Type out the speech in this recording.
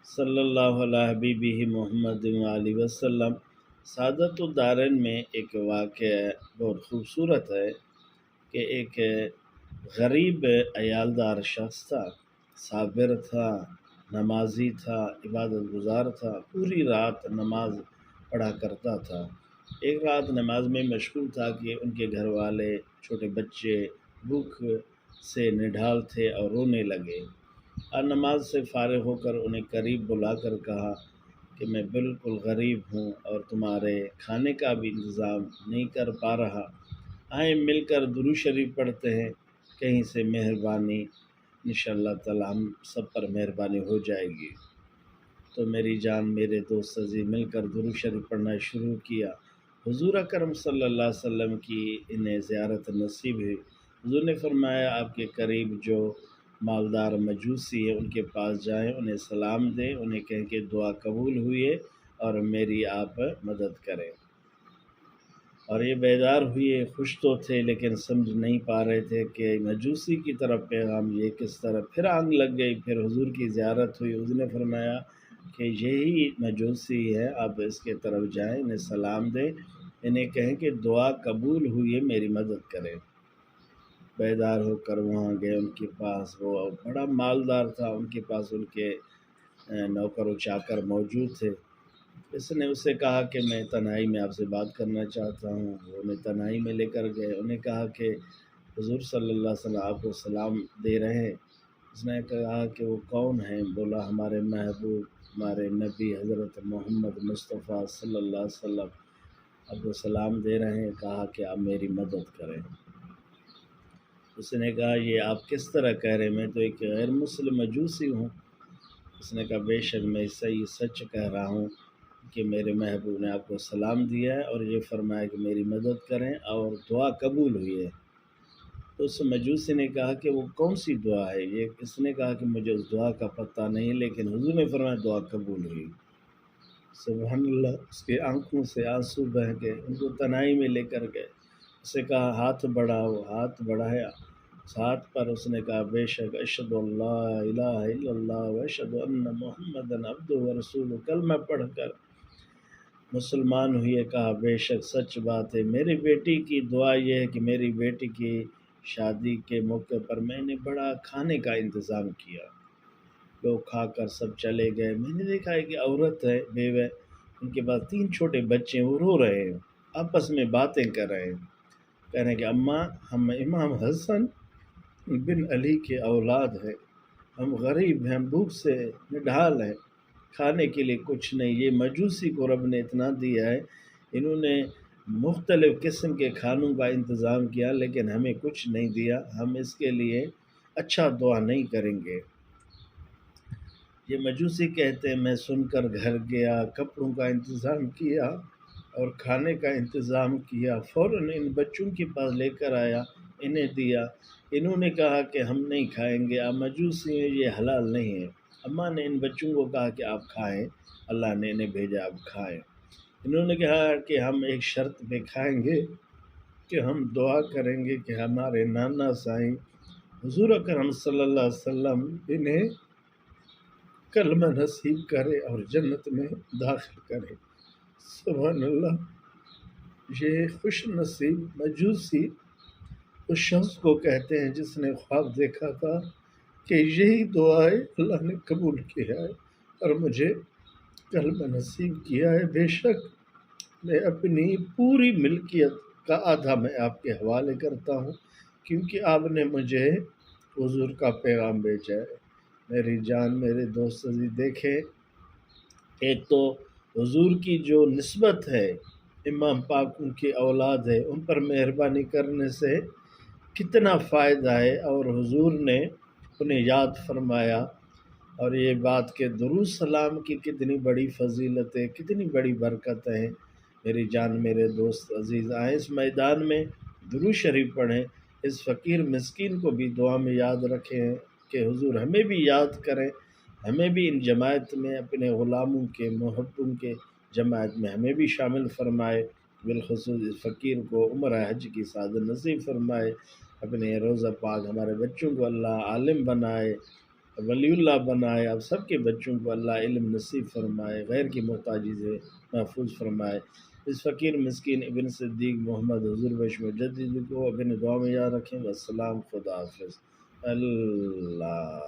صلی اللہ علیہ حبیبہ محمد علیہ وسلم۔ سعادت الدارین میں ایک واقعہ بہت خوبصورت ہے کہ ایک غریب عیالدار شخص تھا، صابر تھا، نمازی تھا، عبادت گزار تھا، پوری رات نماز پڑھا کرتا تھا۔ ایک رات نماز میں مشغول تھا کہ ان کے گھر والے چھوٹے بچے بھوک سے نڈھال تھے اور رونے لگے۔ اور نماز سے فارغ ہو کر انہیں قریب بلا کر کہا کہ میں بالکل غریب ہوں اور تمہارے کھانے کا بھی انتظام نہیں کر پا رہا، آئیں مل کر درود شریف پڑھتے ہیں، کہیں سے مہربانی انشاءاللہ تعالی ہم سب پر مہربانی ہو جائے گی۔ تو میری جان میرے دوست عزیز مل کر درود شریف پڑھنا شروع کیا۔ حضور اکرم صلی اللہ علیہ وسلم کی انہیں زیارت نصیب ہوئی۔ حضور نے فرمایا آپ کے قریب جو مالدار مجوسی ہے ان کے پاس جائیں، انہیں سلام دیں، انہیں کہیں کہ دعا قبول ہوئی ہے اور میری آپ مدد کریں۔ اور یہ بیدار ہوئے، خوش تو تھے لیکن سمجھ نہیں پا رہے تھے کہ مجوسی کی طرف پیغام یہ کس طرح۔ پھر آنگ لگ گئی، پھر حضور کی زیارت ہوئی۔ حضور نے فرمایا کہ یہی مجوسی ہے، آپ اس کے طرف جائیں، انہیں سلام دیں، انہیں کہیں کہ دعا قبول ہوئی ہے، میری مدد کریں۔ بیدار ہو کر وہاں گئے، ان کے پاس وہ بڑا مالدار تھا، ان کے پاس ان کے نوکر و چاکر موجود تھے۔ اس نے اسے کہا کہ میں تنہائی میں آپ سے بات کرنا چاہتا ہوں۔ وہ انہیں تنہائی میں لے کر گئے، انہیں کہا کہ حضور صلی اللہ علیہ وسلم آپ کو سلام دے رہے ہیں۔ اس نے کہا کہ وہ کون ہیں؟ بولا ہمارے محبوب، ہمارے نبی حضرت محمد مصطفیٰ صلی اللہ علیہ وسلم آپ کو سلام دے رہے ہیں، کہا کہ آپ میری مدد کریں۔ اس نے کہا یہ آپ کس طرح کہہ رہے ہیں؟ میں تو ایک غیر مسلم مجوسی ہوں۔ اس نے کہا بے شک میں صحیح سچ کہہ رہا ہوں کہ میرے محبوب نے آپ کو سلام دیا ہے اور یہ فرمایا کہ میری مدد کریں اور دعا قبول ہوئی ہے۔ تو اس مجوسی نے کہا کہ وہ کون سی دعا ہے یہ؟ اس نے کہا کہ مجھے اس دعا کا پتہ نہیں، لیکن حضور نے فرمایا دعا قبول ہوئی۔ سبحان اللہ! اس کے آنکھوں سے آنسو بہہ گئے، ان کو تنہائی میں لے کر گئے۔ اسے کہا ہاتھ بڑھاؤ، ہاتھ بڑھایا، اس ہاتھ پر اس نے کہا بے شک اشہد ان لا الہ الا اللہ و اشہد ان محمدًا عبدہ و رسولہ، کلمہ پڑھ کر مسلمان ہوئی ہے۔ کہا بے شک سچ بات ہے، میری بیٹی کی دعا یہ ہے کہ میری بیٹی کی شادی کے موقع پر میں نے بڑا کھانے کا انتظام کیا، لوگ کھا کر سب چلے گئے۔ میں نے دیکھا ہے کہ عورت ہے بیوہ، ان کے پاس 3 چھوٹے بچے ہیں، وہ رو رہے ہیں، آپس میں باتیں کر رہے ہیں، کہہ رہے ہیں کہ اماں ہم امام حسن بن علی کے اولاد ہیں، ہم غریب ہیں، ہم بھوک سے نڈھال ہیں، کھانے کے لیے کچھ نہیں۔ یہ مجوسی کو رب نے اتنا دیا ہے، انہوں نے مختلف قسم کے کھانوں کا انتظام کیا لیکن ہمیں کچھ نہیں دیا، ہم اس کے لیے اچھا دعا نہیں کریں گے۔ یہ مجوسی کہتے ہیں میں سن کر گھر گیا، کپڑوں کا انتظام کیا اور کھانے کا انتظام کیا، فوراً ان بچوں کے پاس لے کر آیا، انہیں دیا۔ انہوں نے کہا کہ ہم نہیں کھائیں گے، آپ مجوسی ہیں، یہ حلال نہیں ہے۔ اماں نے ان بچوں کو کہا کہ آپ کھائیں، اللہ نے انہیں بھیجا آپ کھائیں۔ انہوں نے کہا کہ ہم ایک شرط پہ کھائیں گے کہ ہم دعا کریں گے کہ ہمارے نانا سائیں حضور اکرم صلی اللہ علیہ وسلم انہیں کلمہ نصیب کرے اور جنت میں داخل کرے۔ سبحان اللہ! یہ خوش نصیب مجوسی اس شخص کو کہتے ہیں جس نے خواب دیکھا تھا کہ یہی دعا ہے، اللہ نے قبول کیا ہے اور مجھے کلمہ نصیب کیا ہے۔ بے شک میں اپنی پوری ملکیت کا آدھا میں آپ کے حوالے کرتا ہوں کیونکہ آپ نے مجھے حضور کا پیغام بھیجا ہے۔ میری جان میرے دوست عزیز دیکھیں، ایک تو حضور کی جو نسبت ہے، امام پاک ان کی اولاد ہے، ان پر مہربانی کرنے سے کتنا فائدہ ہے، اور حضور نے انہیں یاد فرمایا، اور یہ بات کہ درود سلام کی کتنی بڑی فضیلت ہے، کتنی بڑی برکت ہے۔ میری جان میرے دوست عزیز آئیں اس میدان میں درود شریف پڑھیں، اس فقیر مسکین کو بھی دعا میں یاد رکھیں کہ حضور ہمیں بھی یاد کریں، ہمیں بھی ان جماعت میں اپنے غلاموں کے محبوں کے جماعت میں ہمیں بھی شامل فرمائے، بالخصوص اس فقیر کو عمرہ حج کی سعادت نصیب فرمائے، اپنے روضہ پاک ہمارے بچوں کو اللہ عالم بنائے، ولی اللہ بنائے، آپ سب کے بچوں کو اللہ علم نصیب فرمائے، غیر کی محتاجی سے محفوظ فرمائے۔ اس فقیر مسکین ابن صدیق محمد حضور بخش مجدد کو اپنے دعا میں یاد رکھیں۔ والسلام، خدا حافظ، اللہ